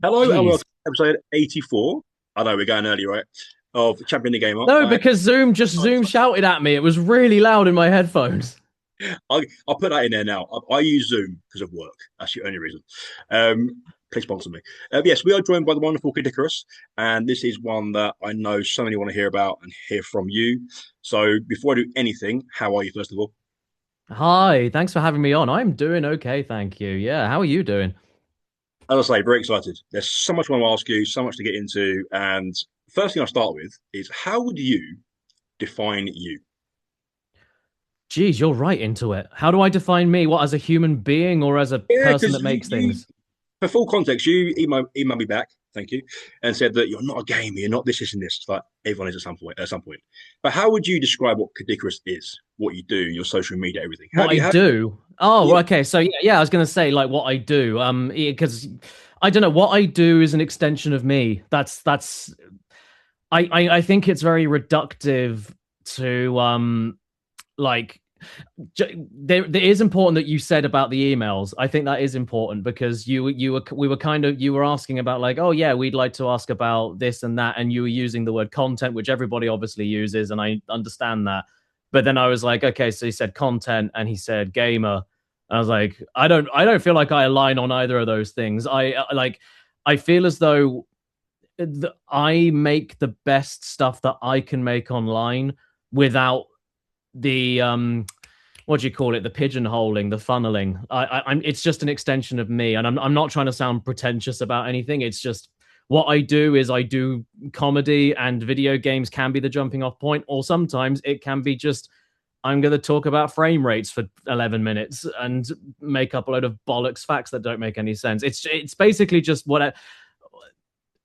Hello and welcome Jeez. to episode 84. I know we're going early, right? Of Champion the Gamer. No, because Zoom I, shouted at me. It was really loud in my headphones. I'll put that in there now. I use Zoom because of work. That's the only reason. Please sponsor me. Yes, we are joined by the wonderful Caddicarus, and this is one that I know so many want to hear about and hear from you. So before I do anything, how are you, first of all? Hi, thanks for having me on. I'm doing okay, thank you. Yeah, how are you doing? As I say, very excited. There's so much I want to ask you, so much to get into. And first thing I'll start with is how would you define you? Geez, you're right into it. How do I define me? What, as a human being or as a Yeah, person that because makes things? for full context, you emailed me back, thank you, and said that you're not a gamer, you're not this and this. It's like everyone is at some point. At some point, but how would you describe what Caddicarus is? What you do, your social media, everything. How What do I you have? do? Oh, Yeah, well, okay. So yeah, I was gonna say like what I do. Because I don't know what I do is an extension of me. That's. I think it's very reductive to like there is important that you said about the emails. I think that is important because you were asking about like, oh yeah, we'd like to ask about this and that, and you were using the word content, which everybody obviously uses, and I understand that. But then I was like, okay, so he said content and he said gamer. I was like, I don't feel like I align on either of those things. I feel as though I make the best stuff that I can make online without the what do you call it, the pigeonholing, the funneling. I'm it's just an extension of me, and I'm not trying to sound pretentious about anything. It's just what I do is I do comedy, and video games can be the jumping off point, or sometimes it can be just I'm going to talk about frame rates for 11 minutes and make up a load of bollocks facts that don't make any sense. It's basically just what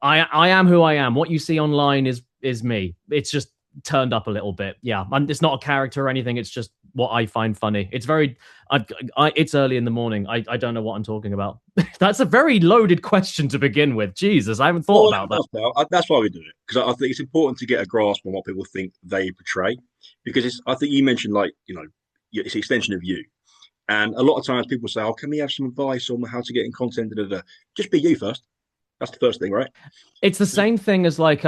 I am who I am. What you see online is me. It's just turned up a little bit. Yeah, it's not a character or anything. It's just what I find funny. It's very, it's early in the morning. I don't know what I'm talking about. That's a very loaded question to begin with. Jesus, I haven't thought well, about that. that's why we do it because I think it's important to get a grasp on what people think they portray because I think you mentioned like it's an extension of you, and a lot of times people say, "Oh, can we have some advice on how to get in content?" Da, da, da. Just be you first. That's the first thing, right? It's the same thing as like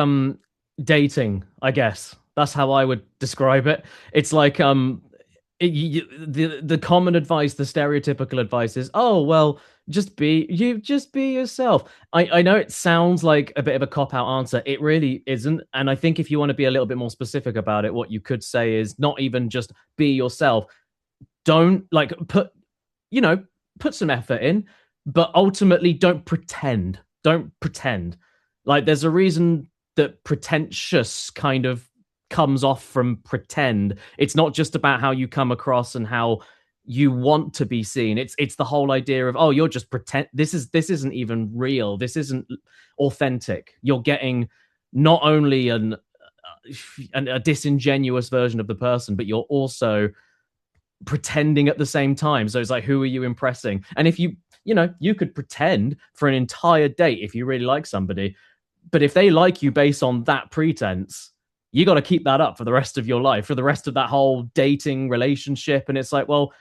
dating, I guess. That's how I would describe it. It's like the common advice, the stereotypical advice is, oh well, just be yourself. I know it sounds like a bit of a cop out answer. It really isn't. And I think if you want to be a little bit more specific about it, what you could say is not even just be yourself. Don't like you know, put some effort in, but ultimately don't pretend. Don't pretend. Like there's a reason that pretentious kind of comes off from pretend. It's not just about how you come across and how you want to be seen. It's the whole idea of, oh, you're just pretend, this isn't even real. This isn't authentic. You're getting not only a disingenuous version of the person, but you're also pretending at the same time. So it's like, who are you impressing? And if you could pretend for an entire date if you really like somebody, but if they like you based on that pretense, you got to keep that up for the rest of your life, for the rest of that whole dating relationship. And it's like, well,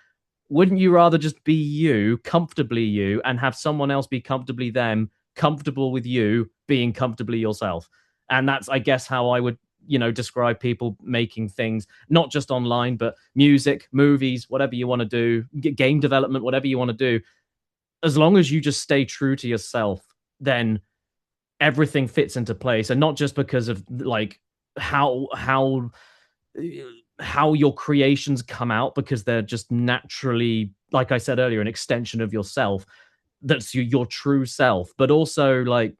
wouldn't you rather just be you, comfortably you, and have someone else be comfortably them, comfortable with you being comfortably yourself? And that's, I guess, how I would, describe people making things, not just online, but music, movies, whatever you want to do, game development, whatever you want to do. As long as you just stay true to yourself, then everything fits into place. And not just because of like how how your creations come out, because they're just naturally, like I said earlier, an extension of yourself. That's your true self. But also, like,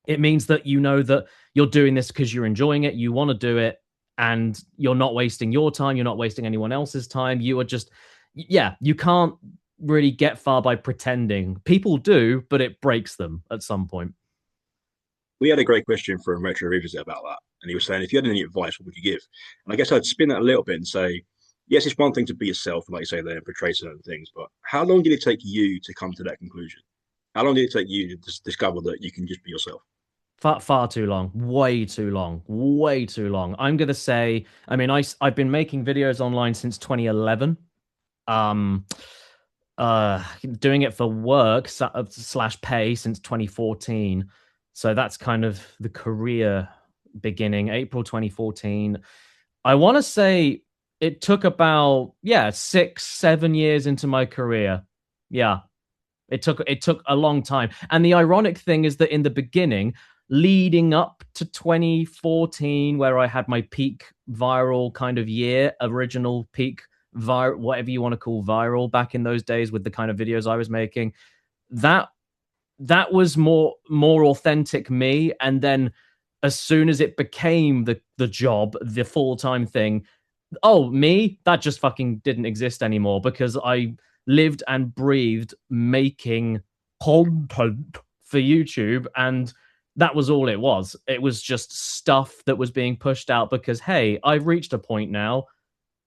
it means that you know that you're doing this because you're enjoying it, you want to do it, and you're not wasting your time, you're not wasting anyone else's time. You are just, yeah, you can't really get far by pretending. People do, but it breaks them at some point. We had a great question from Retro Revisit about that. And he was saying, if you had any advice, what would you give? And I guess I'd spin that a little bit and say, yes, it's one thing to be yourself, and like you say there, and portray certain things, but how long did it take you to come to that conclusion? How long did it take you to discover that you can just be yourself? Far too long, way too long, way too long. I'm gonna say, I mean, I've been making videos online since 2011. Um, Doing it for work slash pay since 2014. So that's kind of the career beginning, April 2014. I want to say it took about, yeah, 6, 7 years into my career. Yeah, it took a long time. And the ironic thing is that in the beginning, leading up to 2014, where I had my peak viral kind of year, original peak viral, whatever you want to call viral back in those days with the kind of videos I was making, that that was more authentic me. And then as soon as it became the job, the full-time thing, oh, me, that just fucking didn't exist anymore because I lived and breathed making content for YouTube, and that was all it was. It was just stuff that was being pushed out because, hey, I've reached a point now.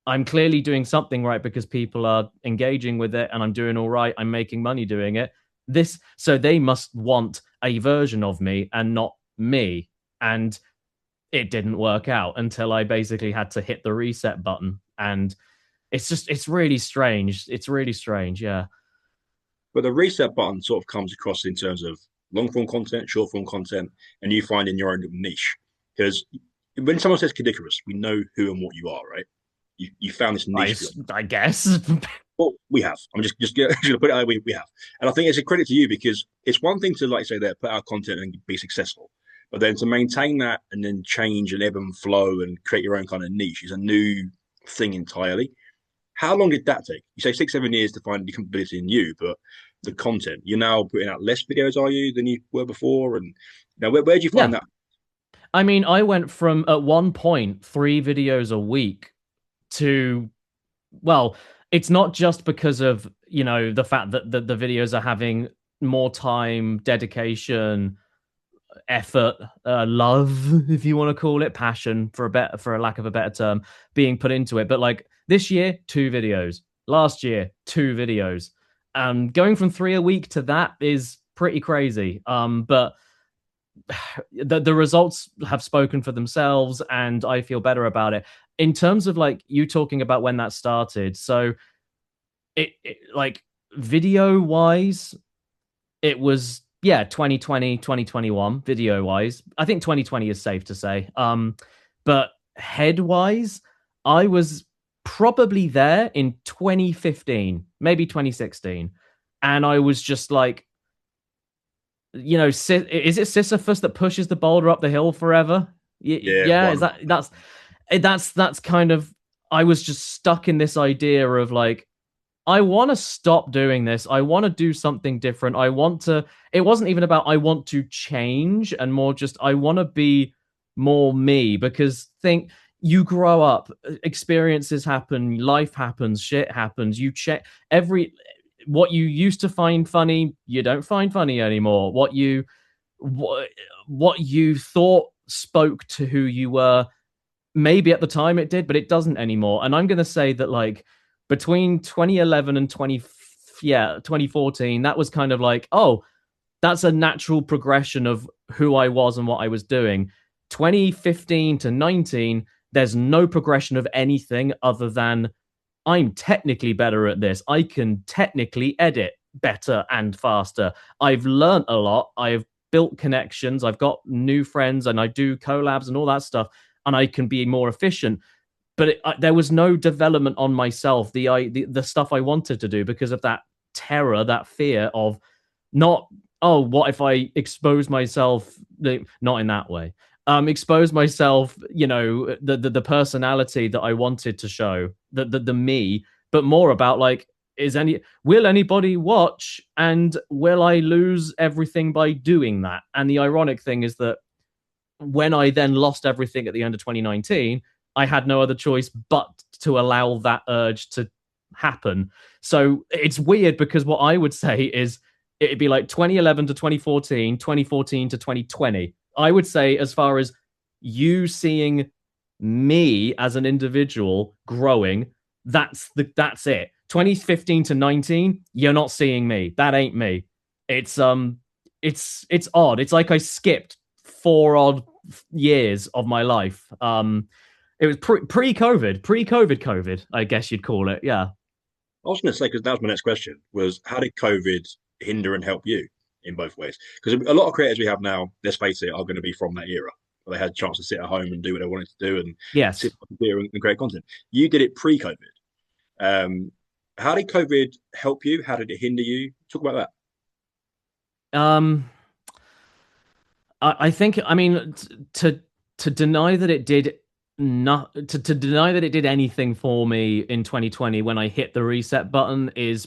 I'm clearly doing something right because people are engaging with it and I'm doing all right. I'm making money doing it. So they must want a version of me and not me. And it didn't work out until I basically had to hit the reset button. And it's really strange. It's really strange. Yeah. But the reset button sort of comes across in terms of long form content, short form content, and you find in your own little niche. Because when someone says Caddicarus, we know who and what you are, right? You found this I, niche for yourself. I guess. Well, we have. I'm just gonna put it out. We have, and I think it's a credit to you because it's one thing to, like you say, there put out content and be successful, but then to maintain that and then change and ebb and flow and create your own kind of niche is a new thing entirely. How long did that take? You say 6, 7 years to find the compatibility in you, but the content you're now putting out less videos, are you, than you were before? And now, where do you find Yeah. that? I mean, I went from at one point 3 videos a week to, well, it's not just because of, the fact that the videos are having more time, dedication, effort, love, if you want to call it, passion for a lack of a better term, being put into it. But like this year, 2 videos. Last year, 2 videos. Going from 3 a week to that is pretty crazy. But the results have spoken for themselves, and I feel better about it. In terms of like you talking about when that started, so it like video wise, it was, yeah, 2020, 2021 video wise. I think 2020 is safe to say. But head wise, I was probably there in 2015, maybe 2016. And I was just like, is it Sisyphus that pushes the boulder up the hill forever? Yeah, Yeah, is 100. that's kind of, I was just stuck in this idea of like, I want to stop doing this. I want to do something different. It wasn't even about I want to change, and more just I want to be more me, because think you grow up, experiences happen, life happens, shit happens. You check what you used to find funny, you don't find funny anymore. What, what you thought spoke to who you were, maybe at the time it did, but it doesn't anymore. And I'm going to say that like between 2011 and 2014, that was kind of like, oh, that's a natural progression of who I was and what I was doing. 2015 to 19, there's no progression of anything other than I'm technically better at this. I can technically edit better and faster. I've learned a lot. I've built connections. I've got new friends and I do collabs and all that stuff. And I can be more efficient. But there was no development on myself, the stuff I wanted to do, because of that terror, that fear of not, oh, what if I expose myself? Not in that way. Expose myself, the personality that I wanted to show, the me, but more about like, will anybody watch, and will I lose everything by doing that? And the ironic thing is that when I then lost everything at the end of 2019, I had no other choice but to allow that urge to happen. So it's weird because what I would say is it'd be like 2011 to 2014, 2014 to 2020. I would say, as far as you seeing me as an individual growing, that's it. 2015 to 19, you're not seeing me. That ain't me. It's odd. It's like I skipped 4 odd years of my life. It was pre-COVID, COVID, I guess you'd call it. Yeah. I was going to say, because that was my next question, was how did COVID hinder and help you in both ways? Because a lot of creators we have now, let's face it, are going to be from that era where they had a chance to sit at home and do what they wanted to do and sit Yes. on the computer and create content. You did it pre-COVID. Um, how did COVID help you? How did it hinder you? Talk about that. Um, I think, I mean, to deny that it did not to deny that it did anything for me in 2020 when I hit the reset button is,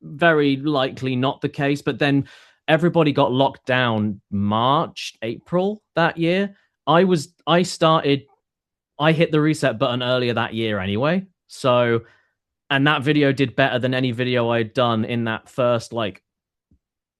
very likely not the case. But then everybody got locked down March, April that year. I started, I hit the reset button earlier that year anyway. So, and that video did better than any video I'd done in that first like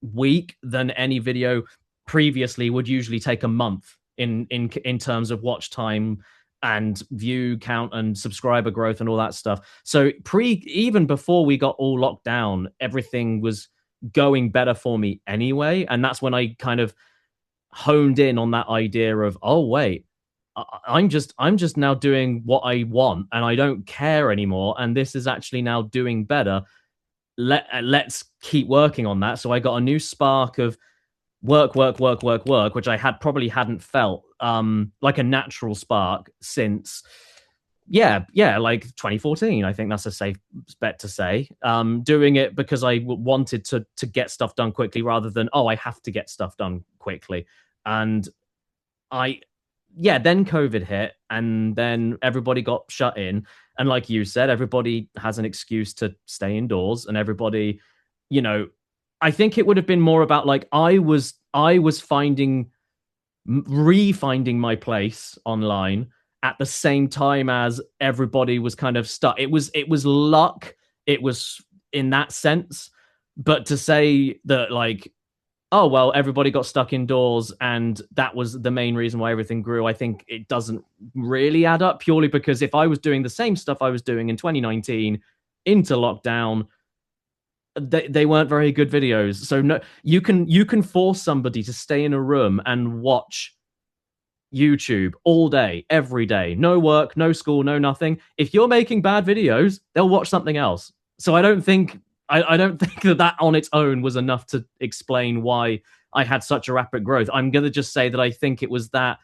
week than any video previously would usually take a month in terms of watch time and view count and subscriber growth and all that stuff. So even before we got all locked down, everything was going better for me anyway, and that's when I kind of honed in on that idea of, oh wait, I'm just now doing what I want and I don't care anymore, and this is actually now doing better. Let's keep working on that. So I got a new spark of work, which I probably hadn't felt like a natural spark since, yeah, like 2014. I think that's a safe bet to say. Doing it because I wanted to get stuff done quickly rather than, oh, I have to get stuff done quickly. And I yeah, then COVID hit and then everybody got shut in. And like you said, everybody has an excuse to stay indoors, and everybody, you know, I think it would have been more about like I was finding refinding my place online at the same time as everybody was kind of stuck. It was luck. It was in that sense. But to say that like, oh well, everybody got stuck indoors and that was the main reason why everything grew, I think it doesn't really add up, purely because if I was doing the same stuff I was doing in 2019 into lockdown, they weren't very good videos. So no, you can force somebody to stay in a room and watch YouTube all day, every day, no work, no school, no nothing. If you're making bad videos, they'll watch something else. So I don't think that on its own was enough to explain why I had such a rapid growth. I'm gonna just say that I think it was that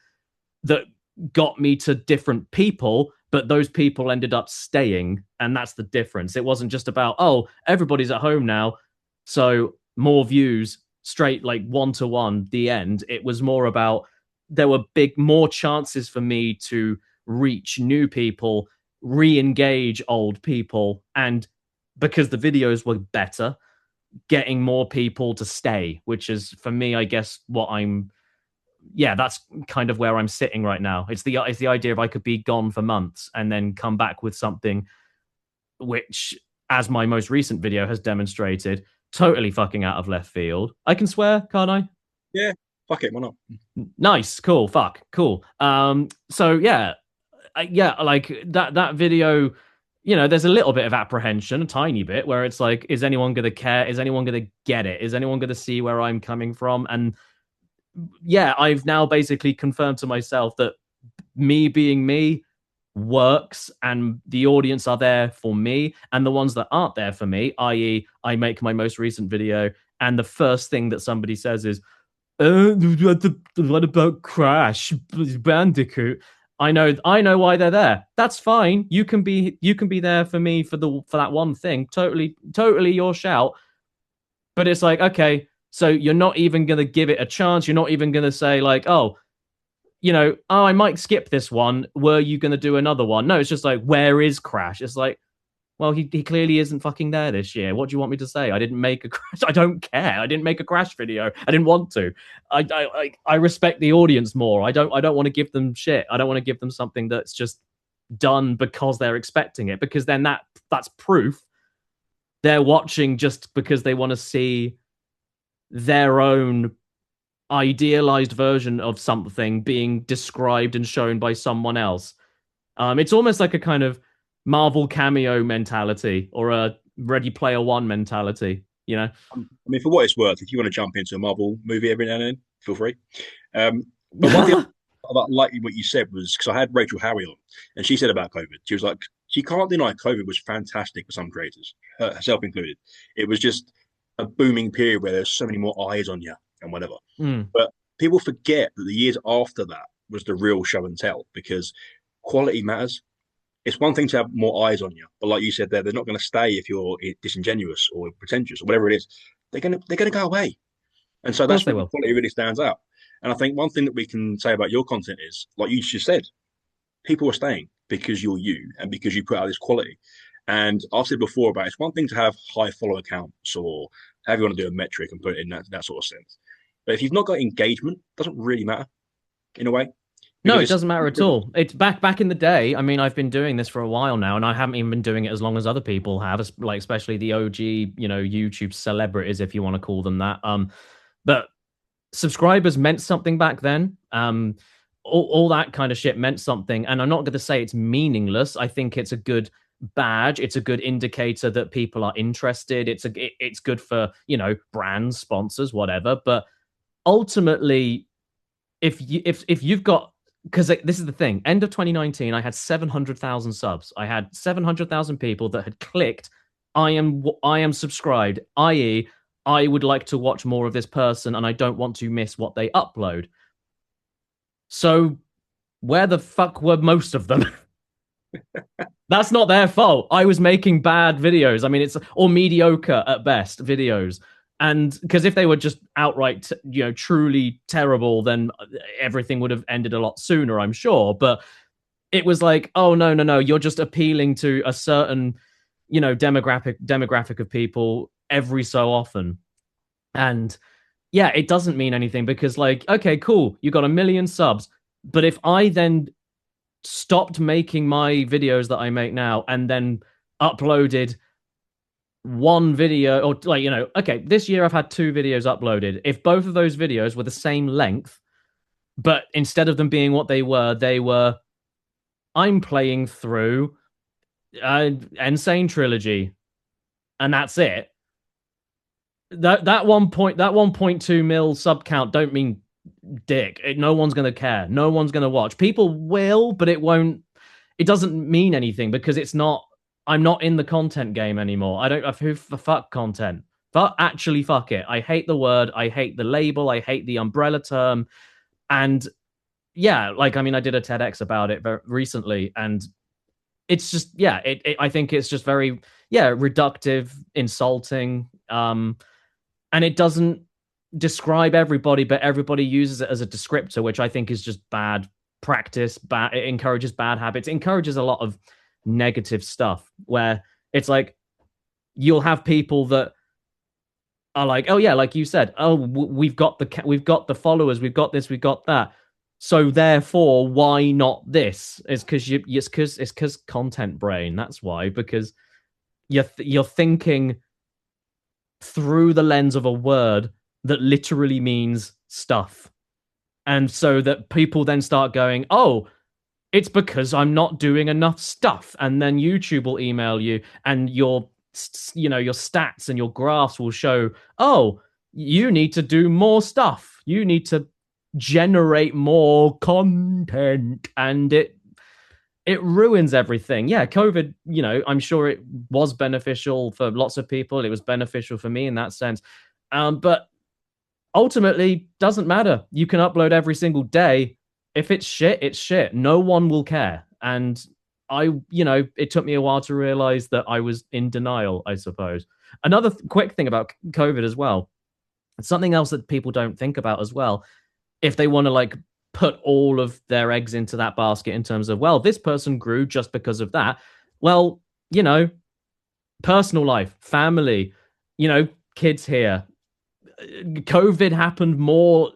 got me to different people, but those people ended up staying, and that's the difference. It wasn't just about, oh, everybody's at home now, so more views straight like one to one, the end. It was more about there were more chances for me to reach new people, re-engage old people, and because the videos were better, getting more people to stay, which is for me, I guess, yeah, that's kind of where I'm sitting right now. It's the idea of I could be gone for months and then come back with something which, as my most recent video has demonstrated, totally fucking out of left field. I can swear, can't I? Yeah, fuck it, why not? Nice, cool, fuck, cool. So yeah, yeah, like that video, there's a little bit of apprehension, a tiny bit, where it's like, is anyone gonna care? Is anyone gonna get it? Is anyone gonna see where I'm coming from? And yeah, I've now basically confirmed to myself that me being me works, and the audience are there for me, and the ones that aren't there for me, i.e., I make my most recent video, and the first thing that somebody says is, what about Crash Bandicoot? I know why they're there. That's fine. You can be there for me for that one thing. Totally your shout. But it's like, okay, so you're not even gonna give it a chance. You're not even gonna say like, oh, oh, I might skip this one. Were you gonna do another one? No, it's just like, where is Crash? It's like, well, he clearly isn't fucking there this year. What do you want me to say? I didn't make a Crash. I don't care. I didn't make a Crash video. I didn't want to. I respect the audience more. I don't want to give them shit. I don't want to give them something that's just done because they're expecting it. Because then that's proof they're watching just because they want to see their own idealized version of something being described and shown by someone else. It's almost like a kind of Marvel cameo mentality or a Ready Player One mentality. I mean, for what it's worth, if you want to jump into a Marvel movie every now and then, feel free. But one thing about like what you said was because I had Rachel Harry on, and she said about COVID, she was like, you can't deny COVID was fantastic for some creators, herself included. It was just a booming period where there's so many more eyes on you and whatever. Mm. But people forget that the years after that was the real show and tell because quality matters. It's one thing to have more eyes on you, but like you said, they're not going to stay if you're disingenuous or pretentious or whatever it is. They're gonna go away, and so Of course that's they when the will. quality really stands out. And I think one thing that we can say about your content is, like you just said, people are staying because you're you and because you put out this quality. And I've said before about it's one thing to have high follow accounts or however you want to do a metric and put it in that sort of sense. But if you've not got engagement, it doesn't really matter in a way No, because it it's doesn't matter at all. It's back in the day. I mean, I've been doing this for a while now, and I haven't even been doing it as long as other people have, like especially the OG, YouTube celebrities, if you want to call them that. But subscribers meant something back then. All that kind of shit meant something, and I'm not going to say it's meaningless. I think it's a good badge. It's a good indicator that people are interested. It's good for brands, sponsors, whatever. But ultimately, if you've got, because this is the thing, end of 2019 I had 700,000 subs. I had 700,000 people that had clicked I am subscribed, i.e. I would like to watch more of this person and I don't want to miss what they upload. So where the fuck were most of them? That's not their fault. I was making bad videos. I mean, it's or mediocre at best videos. And because if they were just outright, truly terrible, then everything would have ended a lot sooner, I'm sure. But it was like, oh no, no, no, you're just appealing to a certain, demographic of people every so often. And yeah, it doesn't mean anything because, like, okay, cool, you got 1 million subs. But if I then stopped making my videos that I make now and then uploaded one video, or like, okay, this year I've had 2 videos uploaded. If both of those videos were the same length, but instead of them being what they were, I'm playing through Insane Trilogy, and that's it. That 1.2 mil sub count don't mean dick. No one's gonna care. No one's gonna watch. People will, but it won't. It doesn't mean anything because it's not. I'm not in the content game anymore. I don't. Who fuck content? But actually, fuck it. I hate the word. I hate the label. I hate the umbrella term. And yeah, like I mean, I did a TEDx about it very recently, and it's just yeah. I think it's just very reductive, insulting. And it doesn't describe everybody, but everybody uses it as a descriptor, which I think is just bad practice. Bad. It encourages bad habits. It encourages a lot of negative stuff where it's like you'll have people that are like, oh yeah, like you said, oh we've got the followers, we've got this, we've got that. So therefore, why not this? It's because content brain. That's why, because you're thinking through the lens of a word that literally means stuff. And so that people then start going, oh, it's because I'm not doing enough stuff. And then YouTube will email you and your stats and your graphs will show, oh, you need to do more stuff. You need to generate more content. And it ruins everything. Yeah, COVID, I'm sure it was beneficial for lots of people. It was beneficial for me in that sense. But ultimately, doesn't matter. You can upload every single day. If it's shit, it's shit. No one will care. And it took me a while to realize that I was in denial, I suppose. Another quick thing about COVID as well. Something else that people don't think about as well, if they want to like put all of their eggs into that basket in terms of, well, this person grew just because of that. Well, personal life, family, kids here. COVID happened more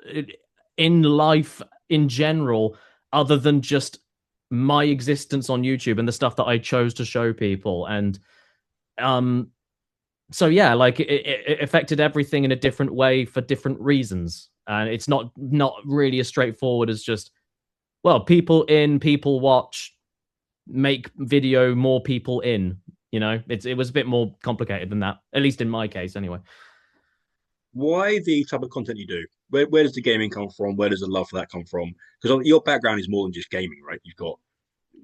in life in general, other than just my existence on YouTube and the stuff that I chose to show people. And so yeah, like it affected everything in a different way for different reasons. And it's not really as straightforward as just, well, people in, people watch, make video, more people in. It was a bit more complicated than that, at least in my case, anyway. why the type of content you do? Where does the gaming come from? Where does the love for that come from? Because your background is more than just gaming, right? You've got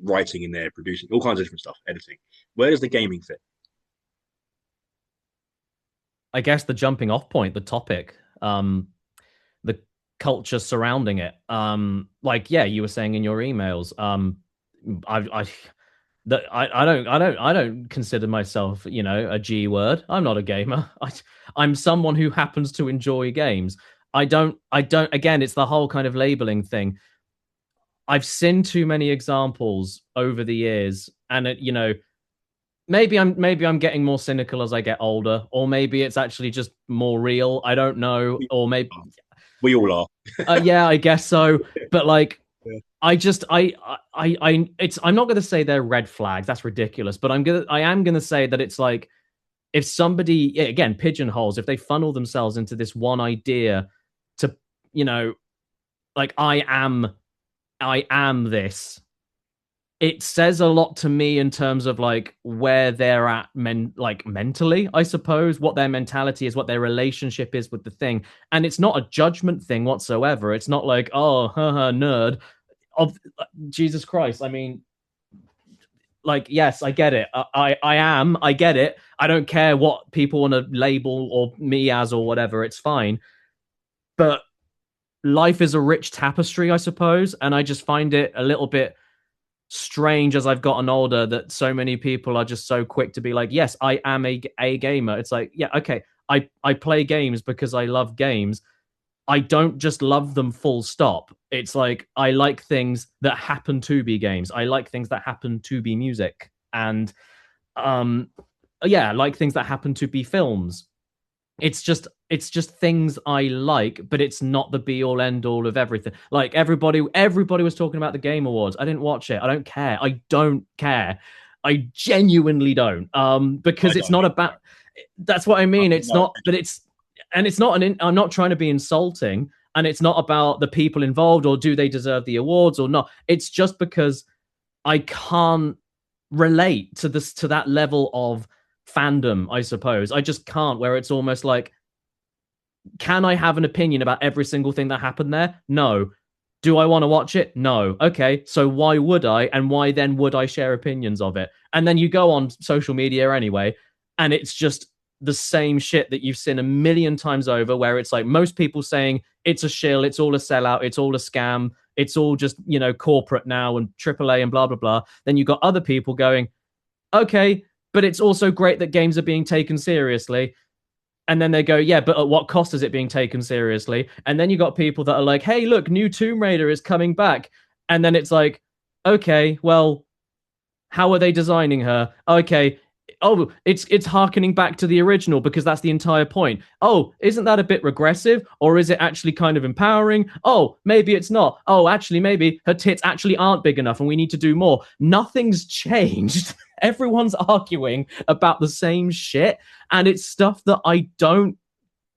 writing in there, producing all kinds of different stuff, editing. Where does the gaming fit? I guess the jumping off point, the topic, the culture surrounding it. Like yeah, you were saying in your emails. I that I don't consider myself, a G word. I'm not a gamer. I'm someone who happens to enjoy games. I don't again, it's the whole kind of labeling thing. I've seen too many examples over the years, and maybe I'm getting more cynical as I get older, or maybe it's actually just more real. I don't know, We, or maybe we all are. yeah, I guess so. But like, Yeah. I just it's I'm not gonna say they're red flags. That's ridiculous. But I am gonna say that it's like if somebody again pigeonholes, if they funnel themselves into this one idea to you know like I am this, it says a lot to me in terms of like where they're at like mentally, I suppose, what their mentality is, what their relationship is with the thing. And it's not a judgment thing whatsoever. It's not like, oh, haha, nerd. Of Jesus Christ. I mean, like, yes, I get it. I get it. I don't care what people want to label or me as or whatever. It's fine. But life is a rich tapestry, I suppose. And I just find it a little bit strange as I've gotten older that so many people are just so quick to be like, yes, I am a gamer. It's like, yeah, okay, I play games because I love games. I don't just love them full stop. It's like I like things that happen to be games. I like things that happen to be music. And um yeah, I like things that happen to be films. It's just things I like, but it's not the be all end all of everything. Like everybody was talking about the Game Awards. I didn't watch it. I don't care. I don't care. I genuinely don't. I Because it's don't not know. about. That's what I mean. It's No, not, but it's, and it's not I'm not trying to be insulting, and it's not about the people involved or do they deserve the awards or not. It's just because I can't relate to this to that level of fandom, I suppose. I just can't, where it's almost like, can I have an opinion about every single thing that happened there? No. Do I want to watch it? No. Okay, so why would I? And why then would I share opinions of it? And then you go on social media anyway, and it's just the same shit that you've seen a million times over, where it's like most people saying it's a shill, it's all a sellout, it's all a scam, it's all just, corporate now and AAA and blah, blah, blah. Then you've got other people going, okay, but it's also great that games are being taken seriously. And then they go, yeah, but at what cost is it being taken seriously? And then you got people that are like, hey, look, new Tomb Raider is coming back. And then it's like, okay, well, how are they designing her? Okay. Oh, it's harkening back to the original because that's the entire point. Oh, isn't that a bit regressive? Or is it actually kind of empowering? Oh, maybe it's not. Oh, actually, maybe her tits actually aren't big enough and we need to do more. Nothing's changed. Everyone's arguing about the same shit. And it's stuff that I don't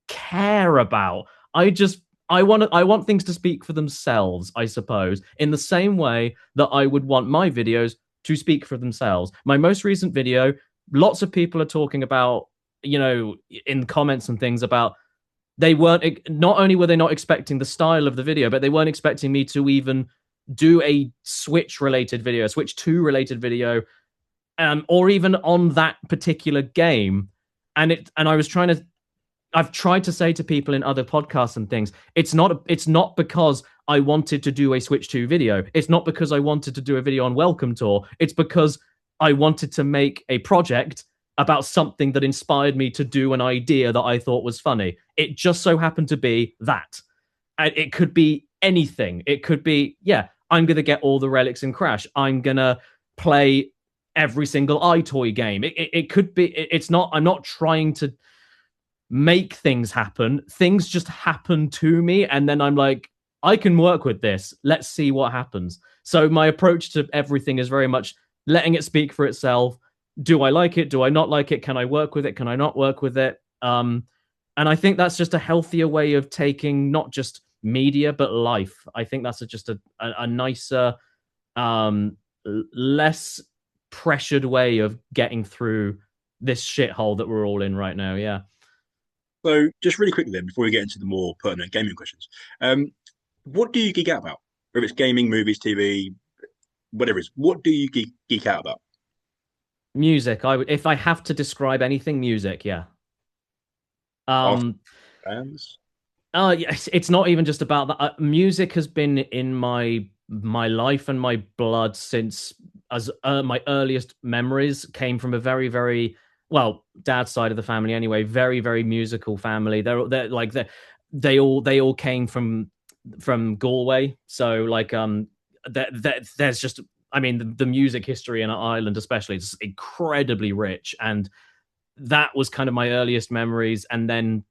care about. I just I want things to speak for themselves, I suppose, in the same way that I would want my videos to speak for themselves. My most recent video, lots of people are talking about, in comments and things about they weren't not only were they not expecting the style of the video, but they weren't expecting me to even do a Switch related video, Switch 2 related video, or even on that particular game. And I've tried to say to people in other podcasts and things, it's not because I wanted to do a Switch 2 video. It's not because I wanted to do a video on Welcome Tour. It's because I wanted to make a project about something that inspired me to do an idea that I thought was funny. It just so happened to be that. And it could be anything. It could be, yeah, I'm going to get all the relics in Crash. I'm going to play every single iToy game. It could be, it's not, I'm not trying to make things happen. Things just happen to me. And then I'm like, I can work with this. Let's see what happens. So my approach to everything is very much letting it speak for itself. Do I like it? Do I not like it? Can I work with it? Can I not work with it? And I think that's just a healthier way of taking not just media, but life. I think that's just a nicer, less pressured way of getting through this shithole that we're all in right now. Yeah. So, just really quickly then, before we get into the more pertinent gaming questions, what do you geek out about? Whether it's gaming, movies, TV, whatever it is. What do you geek out about? Music. If I have to describe anything, music. Yeah. After Um. bands? Yes. It's not even just about that. Music has been in my life and my blood since as my earliest memories came from a very very well dad's side of the family anyway. Very very musical family. They're like they all came from Galway. So like there's just I mean the music history in Ireland especially is incredibly rich, and that was kind of my earliest memories. And then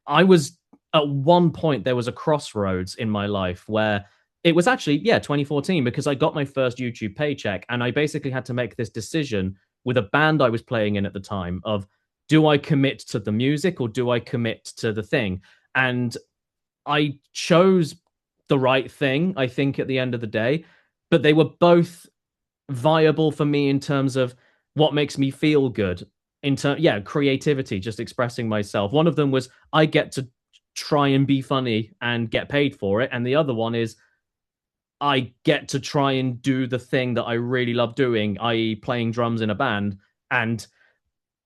I was at one point there was a crossroads in my life where it was actually 2014 because I got my first YouTube paycheck and I basically had to make this decision with a band I was playing in at the time of do I commit to the music or do I commit to the thing? And I chose the right thing, I think, at the end of the day. But they were both viable for me in terms of what makes me feel good. Creativity, just expressing myself. One of them was I get to try and be funny and get paid for it, and the other one is I get to try and do the thing that I really love doing, i.e., playing drums in a band. And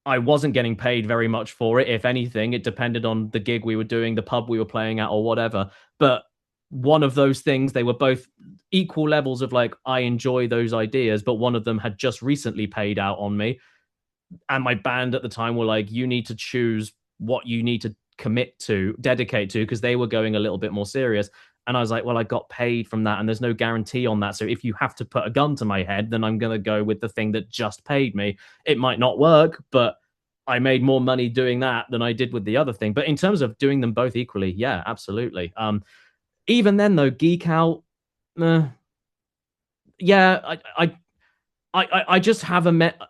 I wasn't getting paid very much for it. If anything, it depended on the gig we were doing, the pub we were playing at, or whatever. But one of those things, they were both equal levels of like, I enjoy those ideas, but one of them had just recently paid out on me. And my band at the time were like, you need to choose what you need to commit to, dedicate to, because they were going a little bit more serious. And I was like, well, I got paid from that, and there's no guarantee on that. So if you have to put a gun to my head, then I'm going to go with the thing that just paid me. It might not work, but I made more money doing that than I did with the other thing. But in terms of doing them both equally, yeah, absolutely. Even then, though, geek out, uh, yeah, I just have a met.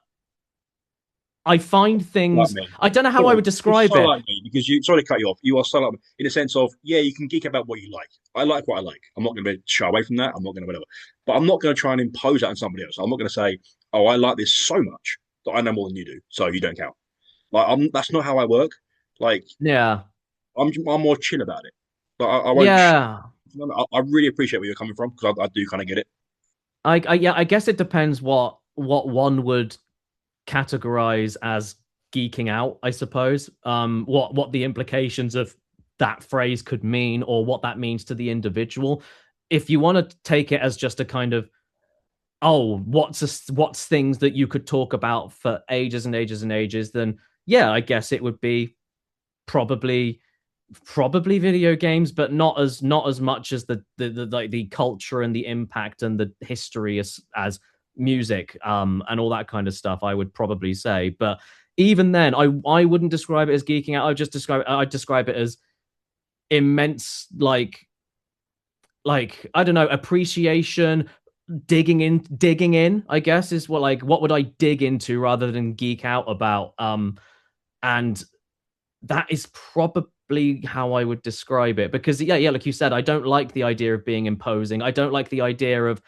I find Like things. me. I don't know how I Sorry, would you're describe so it. like me because you. Sorry to cut you off. You are so like me in the sense of yeah, you can geek about what you like. I like what I like. I'm not going to shy away from that. I'm not going to whatever. But I'm not going to try and impose that on somebody else. I'm not going to say, oh, I like this so much that I know more than you do, so you don't count. Like that's not how I work. Like Yeah, I'm more chill about it. But I won't. yeah. I really appreciate where you're coming from because I do kind of get it. I guess it depends what one would categorize as geeking out, I suppose. What the implications of that phrase could mean, or what that means to the individual. If you want to take it as just a kind of what's things that you could talk about for ages and ages and ages, then yeah, I guess it would be probably video games, but not as much as the like the culture and the impact and the history as music and all that kind of stuff. I would probably say, but even then, I wouldn't describe it as geeking out. I'd describe it as immense like I don't know appreciation, digging in. I guess is what would I dig into rather than geek out about. And that is probably how I would describe it because yeah, like you said, I don't like the idea of being imposing. I don't like the idea of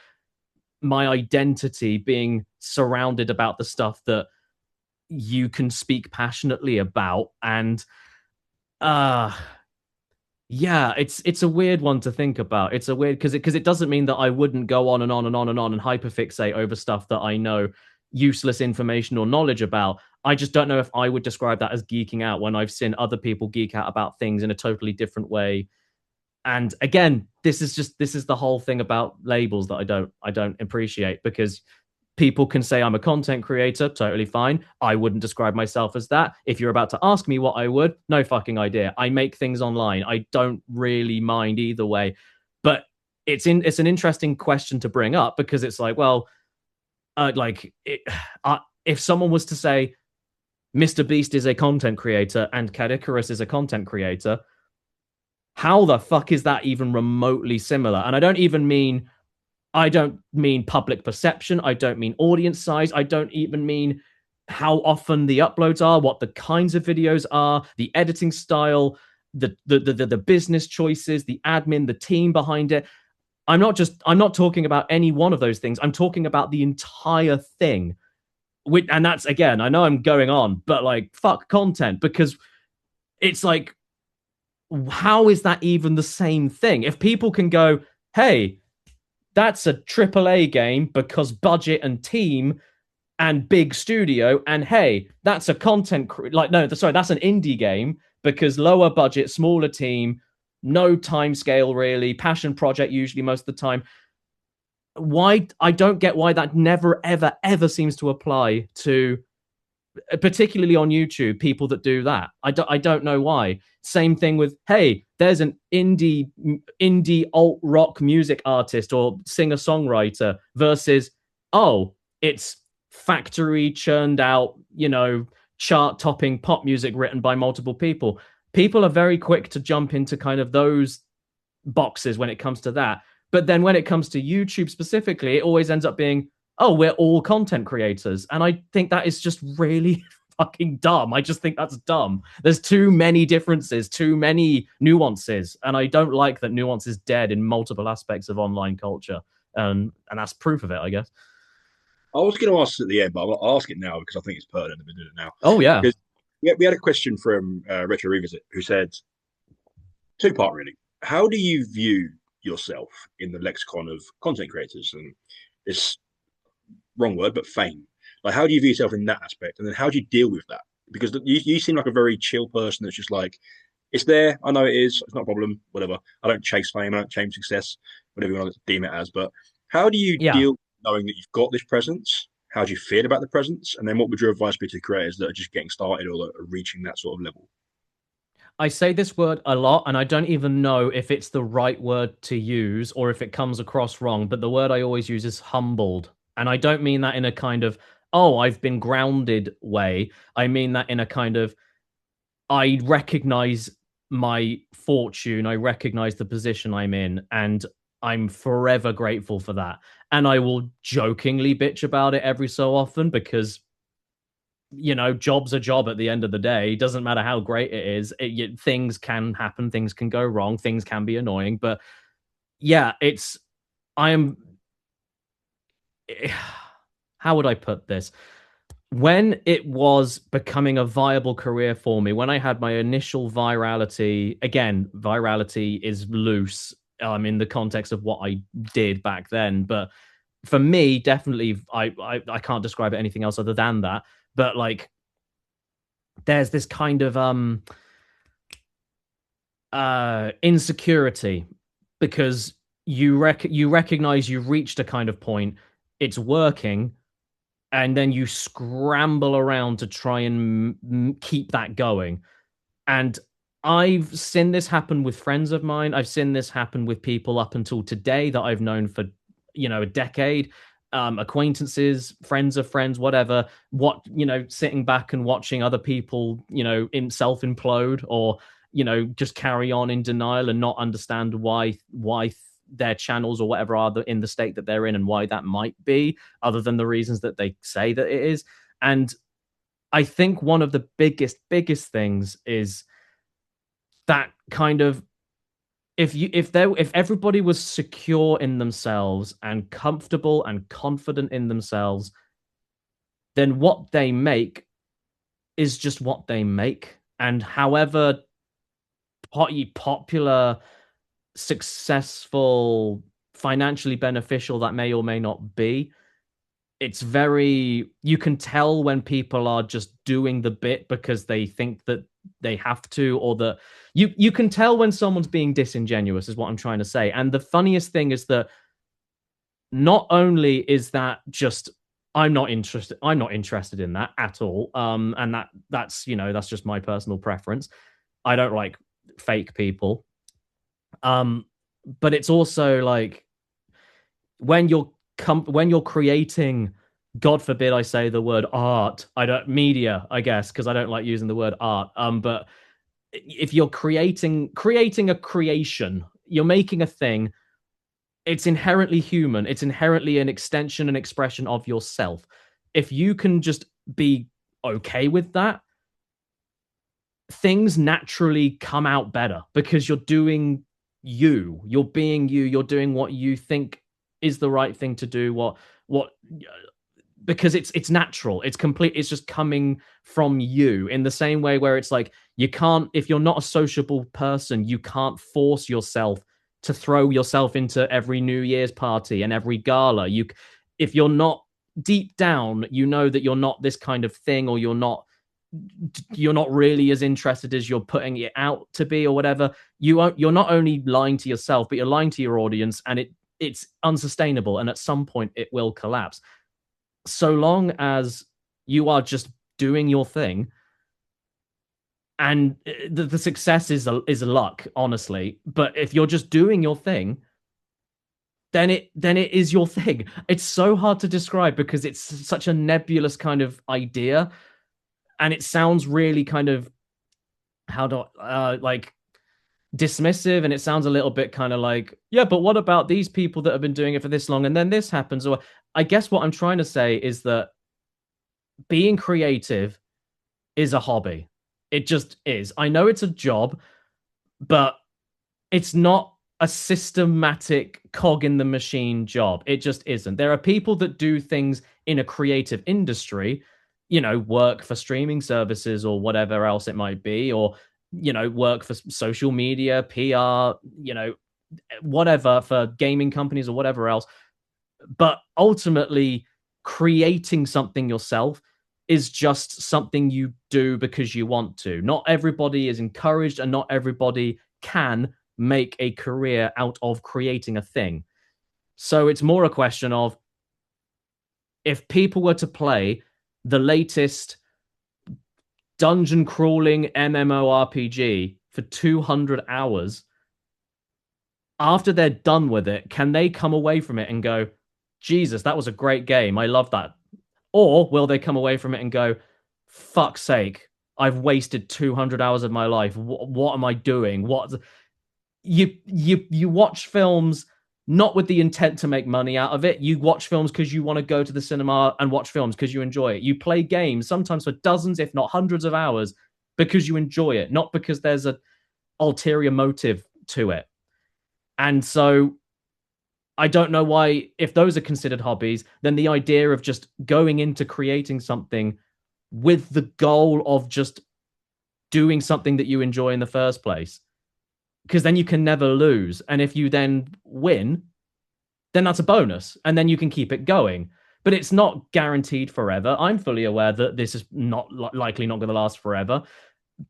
my identity being surrounded about the stuff that you can speak passionately about. And uh yeah, it's a weird one to think about. It's a weird because it doesn't mean that I wouldn't go on and on and on and on and hyperfixate over stuff that I know useless information or knowledge about. I just don't know if I would describe that as geeking out when I've seen other people geek out about things in a totally different way. And again, this is the whole thing about labels that I don't appreciate because people can say I'm a content creator, totally fine. I wouldn't describe myself as that. If you're about to ask me what I would, no fucking idea. I make things online. I don't really mind either way. But it's an interesting question to bring up because it's like, well, if someone was to say Mr. Beast is a content creator and Caddicarus is a content creator, how the fuck is that even remotely similar? And I don't mean public perception. I don't mean audience size. I don't even mean how often the uploads are, what the kinds of videos are, the editing style, the business choices, the admin, the team behind it. I'm not talking about any one of those things. I'm talking about the entire thing. And that's again, I know I'm going on, but like fuck content because it's like, how is that even the same thing? If people can go, hey, That's a AAA game because budget and team and big studio. And hey, that's a like, no, sorry, that's an indie game because lower budget, smaller team, no time scale really, passion project usually most of the time. Why? I don't get why that never ever ever seems to apply to, particularly on YouTube, people that do that. I don't know why. Same thing with, hey, there's an indie alt rock music artist or singer songwriter versus, oh, it's factory churned out, chart topping pop music written by multiple people. People are very quick to jump into kind of those boxes when it comes to that. But then when it comes to YouTube specifically, it always ends up being, oh, we're all content creators. And I think that is just really fucking dumb. I just think that's dumb. There's too many differences, too many nuances. And I don't like that nuance is dead in multiple aspects of online culture. And that's proof of it, I guess. I was going to ask at the end, but I'll ask it now because I think it's pertinent to do it now. Oh, yeah. Because we had a question from Retro Revisit who said, two-part really. How do you view yourself in the lexicon of content creators? And it's wrong word, but fame. Like, how do you view yourself in that aspect? And then how do you deal with that? Because you seem like a very chill person that's just like, it's there. I know it is. It's not a problem. Whatever. I don't chase fame. I don't chase success, whatever you want to deem it as. But how do you Yeah. deal knowing that you've got this presence? How do you feel about the presence? And then what would your advice be to creators that are just getting started or that are reaching that sort of level? I say this word a lot, and I don't even know if it's the right word to use or if it comes across wrong, but the word I always use is humbled. And I don't mean that in a kind of, oh, I've been grounded way. I mean that in a kind of, I recognize my fortune, I recognize the position I'm in, and I'm forever grateful for that. And I will jokingly bitch about it every so often because job's a job at the end of the day. It doesn't matter how great it is. Things can happen, things can go wrong, things can be annoying. But yeah, I am, how would I put this? When it was becoming a viable career for me, when I had my initial virality, again, virality is loose in the context of what I did back then. But for me, definitely, I can't describe it anything else other than that. But like, there's this kind of insecurity because you recognize you've reached a kind of point, it's working, and then you scramble around to try and keep that going. And I've seen this happen with friends of mine. I've seen this happen with people up until today that I've known for, a decade. Acquaintances, friends of friends, whatever. Sitting back and watching other people, in self implode or, just carry on in denial and not understand why their channels or whatever are in the state that they're in and why that might be, other than the reasons that they say that it is. And I think one of the biggest things is that kind of, if everybody was secure in themselves and comfortable and confident in themselves, then what they make is just what they make. And however popular, successful, financially beneficial that may or may not be, you can tell when people are just doing the bit because they think that they have to, or that you can tell when someone's being disingenuous, is what I'm trying to say. And the funniest thing is that not only is that just, I'm not interested in that at all. And that's just my personal preference. I don't like fake people. But it's also like when you're creating, God forbid I say the word art, media, I guess, because I don't like using the word art. But if you're creating a creation, you're making a thing, it's inherently human. It's inherently an extension and expression of yourself. If you can just be okay with that, things naturally come out better because you're doing you're being you're doing what you think is the right thing to do, what because it's natural, it's complete, it's just coming from you, in the same way where it's like, you can't, if you're not a sociable person, you can't force yourself to throw yourself into every New Year's party and every gala. If you're not deep down, you know that you're not this kind of thing, or you're not really as interested as you're putting it out to be, or whatever. You're not only lying to yourself, but you're lying to your audience, and it's unsustainable, and at some point it will collapse. So long as you are just doing your thing, and the success is luck, honestly. But if you're just doing your thing, then it is your thing. It's so hard to describe because it's such a nebulous kind of idea, and it sounds really kind of how do like dismissive, and it sounds a little bit kind of like, yeah, but what about these people that have been doing it for this long and then this happens? Or I guess what I'm trying to say is that being creative is a hobby. It just is. I know it's a job, but it's not a systematic cog in the machine job. It just isn't. There are people that do things in a creative industry, work for streaming services or whatever else it might be, or, work for social media, PR, whatever, for gaming companies or whatever else. But ultimately, creating something yourself is just something you do because you want to. Not everybody is encouraged, and not everybody can make a career out of creating a thing. So it's more a question of, if people were to play the latest dungeon crawling MMORPG for 200 hours, after they're done with it, can they come away from it and go, Jesus, that was a great game, I love that? Or will they come away from it and go, fuck's sake, I've wasted 200 hours of my life. What am I doing? What you watch films not with the intent to make money out of it. You watch films because you want to go to the cinema and watch films because you enjoy it. You play games sometimes for dozens, if not hundreds of hours, because you enjoy it, not because there's an ulterior motive to it. And so I don't know why, if those are considered hobbies, then the idea of just going into creating something with the goal of just doing something that you enjoy in the first place, because then you can never lose. And if you then win, then that's a bonus, and then you can keep it going. But it's not guaranteed forever. I'm fully aware that this is not likely not going to last forever.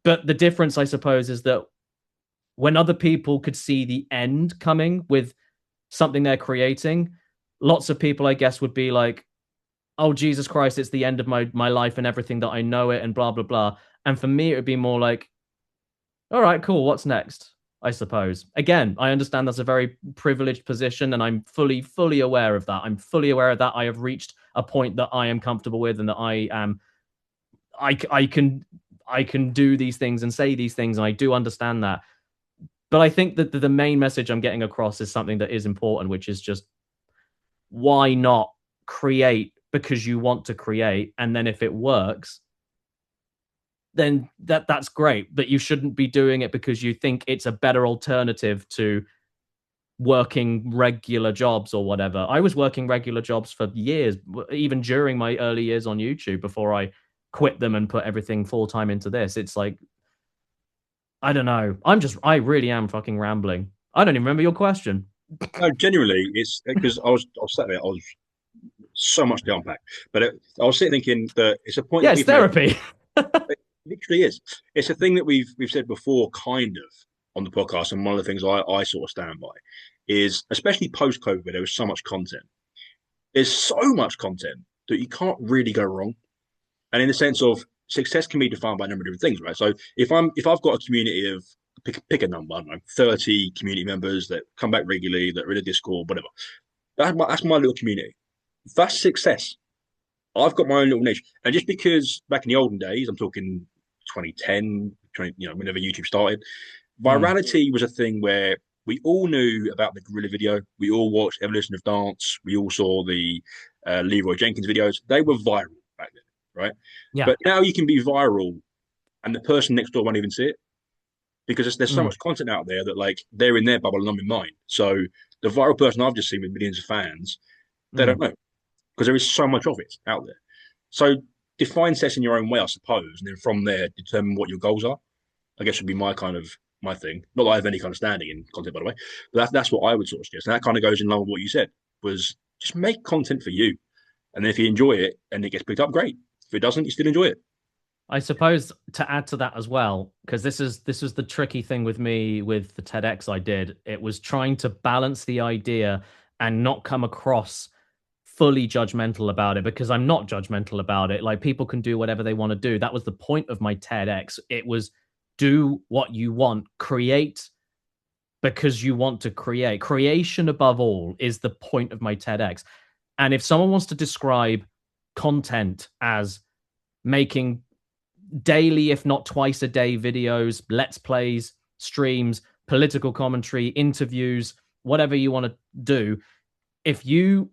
But the difference, I suppose, is that when other people could see the end coming with something they're creating, lots of people, I guess, would be like, oh, Jesus Christ, it's the end of my life and everything that I know it, and blah, blah, blah. And for me, it would be more like, all right, cool, what's next? I suppose. Again, I understand that's a very privileged position, and I'm fully aware of that. I'm fully aware of that. I have reached a point that I am comfortable with, and that I can do these things and say these things, and I do understand that. But I think that the main message I'm getting across is something that is important, which is just, why not create because you want to create, and then if it works, then that's great. But you shouldn't be doing it because you think it's a better alternative to working regular jobs or whatever. I was working regular jobs for years, even during my early years on YouTube, before I quit them and put everything full time into this. It's like, I don't know. I really am fucking rambling. I don't even remember your question. No, genuinely, it's because I was sat there. I was so much to unpack, but I was sitting thinking that it's a point Yeah, that it's we've made. therapy. It literally is. It's a thing that we've said before, kind of, on the podcast, and one of the things I sort of stand by is, especially post COVID, there was so much content. There's so much content that you can't really go wrong. And in the sense of, success can be defined by a number of different things, right? So if I've got a community of, pick a number, I don't know, 30 community members that come back regularly, that are in a Discord, whatever. That's my little community. That's success. I've got my own little niche. And just because back in the olden days, I'm talking 2010, whenever YouTube started, Mm. virality was a thing where we all knew about the gorilla video. We all watched Evolution of Dance. We all saw the Leroy Jenkins videos. They were viral back then, right? Yeah. But now you can be viral and the person next door won't even see it, because there's so Mm. much content out there that, like, they're in their bubble and I'm in mine. So the viral person I've just seen with millions of fans, they don't Mm. know, because there is so much of it out there. So define success in your own way, I suppose, and then from there determine what your goals are, I guess, would be my kind of my thing. Not that I have any kind of standing in content, by the way, but that's what I would sort of suggest. And that kind of goes in line with what you said, was just make content for you. And then if you enjoy it and it gets picked up, great. If it doesn't, you still enjoy it. I suppose to add to that as well, because this is the tricky thing with me with the TEDx I did. It was trying to balance the idea and not come across fully judgmental about it, because I'm not judgmental about it. Like, people can do whatever they want to do. That was the point of my TEDx. It was do what you want, create because you want to create. Creation above all is the point of my TEDx. And if someone wants to describe content as making daily, if not twice a day, videos, let's plays, streams, political commentary, interviews, whatever you want to do, if you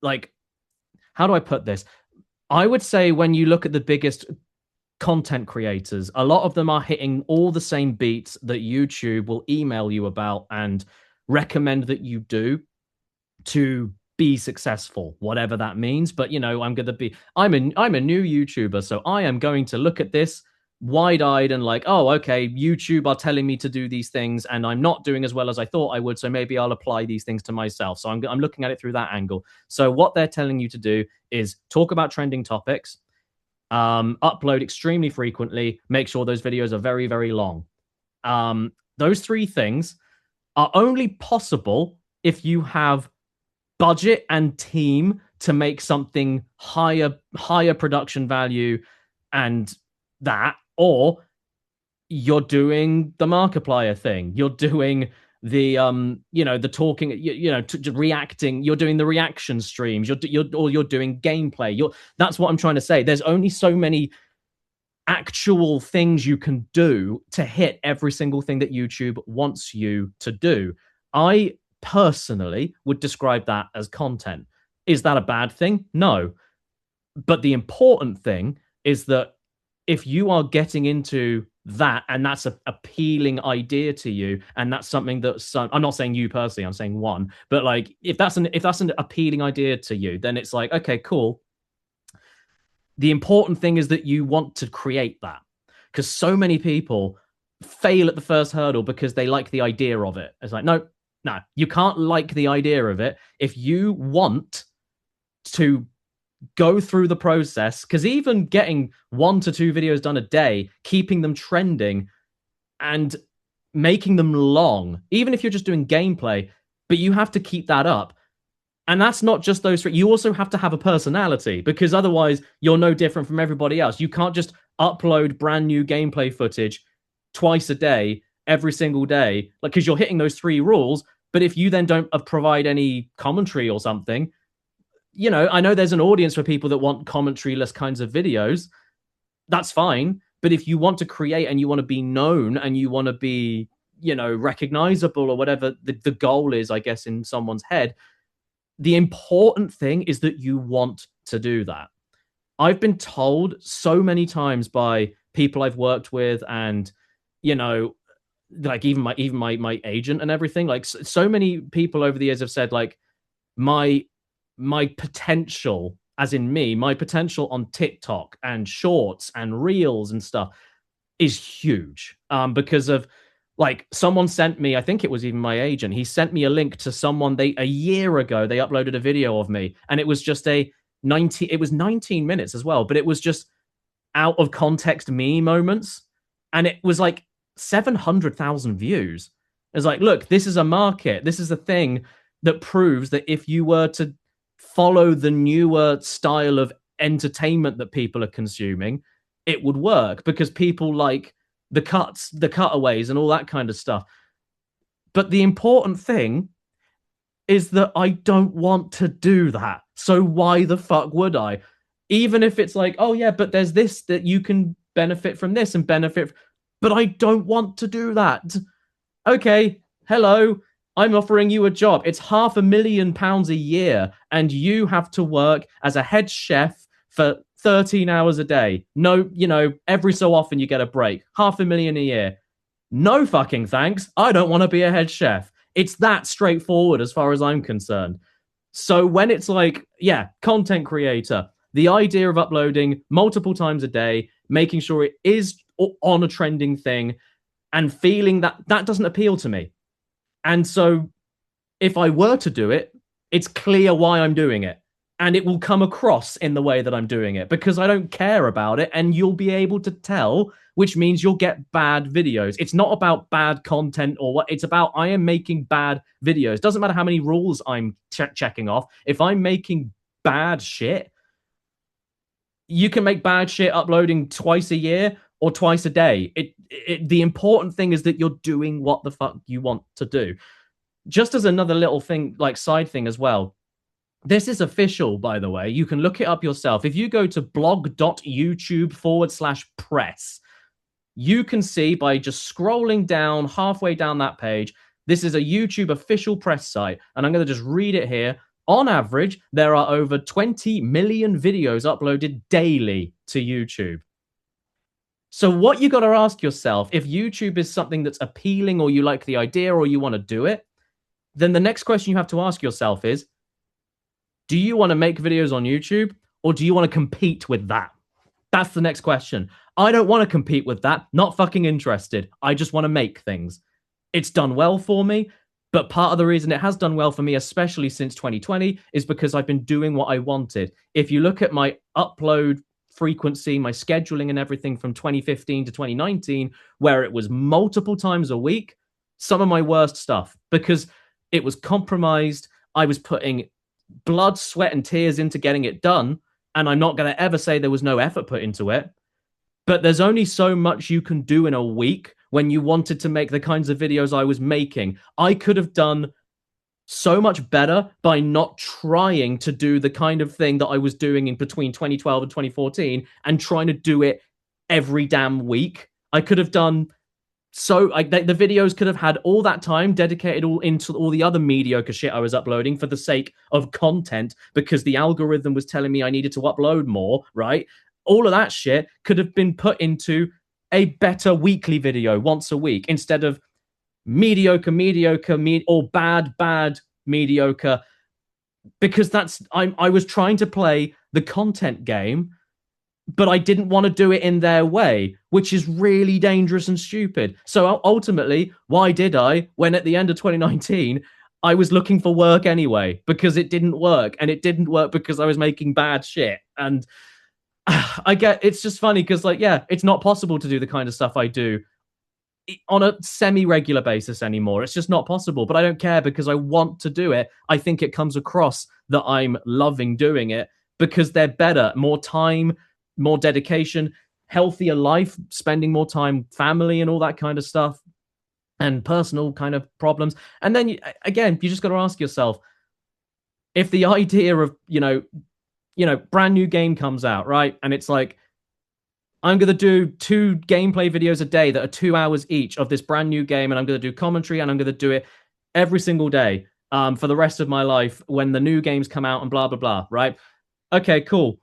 like, how do I put this? I would say when you look at the biggest content creators, a lot of them are hitting all the same beats that YouTube will email you about and recommend that you do to be successful, whatever that means. But I'm a new YouTuber, so I am going to look at this wide-eyed and like, oh, okay, YouTube are telling me to do these things and I'm not doing as well as I thought I would, so maybe I'll apply these things to myself. So I'm looking at it through that angle. So what they're telling you to do is talk about trending topics, upload extremely frequently, make sure those videos are very, very long. Those three things are only possible if you have budget and team to make something higher production value, and that, or you're doing the Markiplier thing, you're doing the the talking, reacting, you're doing the reaction streams, you're doing gameplay. That's what I'm trying to say. There's only so many actual things you can do to hit every single thing that YouTube wants you to do. I personally would describe that as content. Is that a bad thing? No. But the important thing is that if you are getting into that and that's an appealing idea to you, and that's something that I'm not saying you personally, I'm saying one, but like if that's an appealing idea to you, then it's like, okay, cool. The important thing is that you want to create that, because so many people fail at the first hurdle because they like the idea of it. It's like, no, you can't like the idea of it. If you want to go through the process, because even getting 1 to 2 videos done a day, keeping them trending and making them long, even if you're just doing gameplay, but you have to keep that up. And that's not just those three. You also have to have a personality, because otherwise you're no different from everybody else. You can't just upload brand new gameplay footage twice a day, every single day, like, because you're hitting those 3 rules. But if you then don't provide any commentary or something, I know there's an audience for people that want commentary-less kinds of videos. That's fine. But if you want to create and you want to be known and you want to be, recognizable, or whatever the goal is, I guess, in someone's head, the important thing is that you want to do that. I've been told so many times by people I've worked with, and, like even my agent and everything, like so many people over the years have said, like, my potential, as in me, my potential on TikTok and shorts and reels and stuff is huge, because of, like, someone sent me, I think it was even my agent, he sent me a link to someone, a year ago, they uploaded a video of me, and it was just it was 19 minutes as well, but it was just out of context me moments, and it was like 700,000 views. It's like, look, this is a market. This is a thing that proves that if you were to follow the newer style of entertainment that people are consuming, it would work, because people like the cuts, the cutaways, and all that kind of stuff. But the important thing is that I don't want to do that. So why the fuck would I? Even if it's like, oh yeah, but there's this that you can benefit from this and benefit, but I don't want to do that. Okay, hello, I'm offering you a job. It's £500,000 a year, and you have to work as a head chef for 13 hours a day. No, every so often you get a break. £500,000 a year. No fucking thanks. I don't want to be a head chef. It's that straightforward as far as I'm concerned. So when it's like, yeah, content creator, the idea of uploading multiple times a day, making sure it is on a trending thing, and feeling that that doesn't appeal to me. And so if I were to do it, it's clear why I'm doing it. And it will come across in the way that I'm doing it because I don't care about it. And you'll be able to tell, which means you'll get bad videos. It's not about bad content or what, it's about I am making bad videos. Doesn't matter how many rules I'm checking off. If I'm making bad shit, you can make bad shit uploading twice a year or twice a day. The important thing is that you're doing what the fuck you want to do. Just as another little thing, like side thing as well, this is official, by the way. You can look it up yourself. If you go to blog.youtube/press, you can see by just scrolling down halfway down that page, this is a YouTube official press site. And I'm going to just read it here. On average, there are over 20 million videos uploaded daily to YouTube. So what you got to ask yourself, if YouTube is something that's appealing or you like the idea or you want to do it, then the next question you have to ask yourself is, do you want to make videos on YouTube or do you want to compete with that? That's the next question. I don't want to compete with that. Not fucking interested. I just want to make things. It's done well for me, but part of the reason it has done well for me, especially since 2020, is because I've been doing what I wanted. If you look at my upload frequency, my scheduling and everything from 2015 to 2019, where it was multiple times a week, some of my worst stuff, because it was compromised. I was putting blood, sweat, and tears into getting it done. And I'm not going to ever say there was no effort put into it. But there's only so much you can do in a week when you wanted to make the kinds of videos I was making. I could have done so much better by not trying to do the kind of thing that I was doing in between 2012 and 2014 and trying to do it every damn week. I could have done so the videos could have had all that time dedicated all into all the other mediocre shit I was uploading for the sake of content because the algorithm was telling me I needed to upload more, right? All of that shit could have been put into a better weekly video once a week instead of mediocre, or bad, mediocre. Because I was trying to play the content game, but I didn't want to do it in their way, which is really dangerous and stupid. So ultimately, why did I, when at the end of 2019, I was looking for work anyway, because it didn't work. And it didn't work because I was making bad shit. And I get, it's just funny because, like, yeah, it's not possible to do the kind of stuff I do on a semi-regular basis anymore. It's just not possible, but I don't care because I want to do it. I think it comes across that I'm loving doing it because they're better, more time, more dedication, healthier life, spending more time, family and all that kind of stuff, and personal kind of problems. And then, again, you just got to ask yourself, if the idea of, brand new game comes out, right? And it's like, I'm going to do 2 gameplay videos a day that are 2 hours each of this brand new game, and I'm going to do commentary, and I'm going to do it every single day for the rest of my life when the new games come out and blah, blah, blah, right? Okay, cool.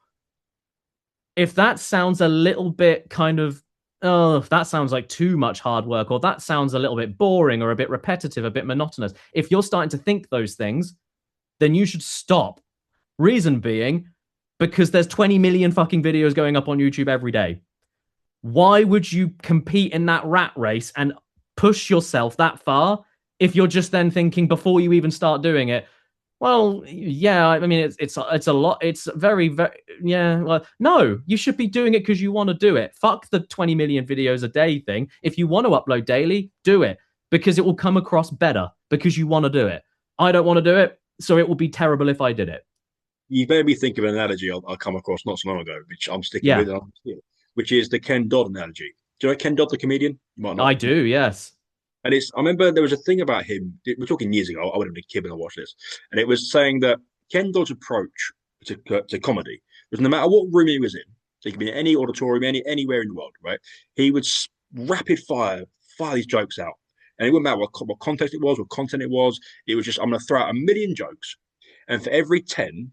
If that sounds a little bit kind of, oh, that sounds like too much hard work, or that sounds a little bit boring or a bit repetitive, a bit monotonous, if you're starting to think those things, then you should stop. Reason being, because there's 20 million fucking videos going up on YouTube every day. Why would you compete in that rat race and push yourself that far if you're just then thinking before you even start doing it, well, yeah, I mean, it's a lot. It's very, very, yeah. Well, no, you should be doing it because you want to do it. Fuck the 20 million videos a day thing. If you want to upload daily, do it because it will come across better because you want to do it. I don't want to do it, so it will be terrible if I did it. You made me think of an analogy I come across not so long ago, which I'm sticking Yeah, with, which is the Ken Dodd analogy. Do you know Ken Dodd, the comedian? You might not. I do. Yes. And I remember there was a thing about him. We're talking years ago. I would have been a kid when I watched this, and it was saying that Ken Dodd's approach to comedy was no matter what room he was in, so he could be in any auditorium, anywhere in the world, right? He would rapid fire these jokes out, and it wouldn't matter what context it was, what content it was. It was just I'm going to throw out a million jokes, and for every 10,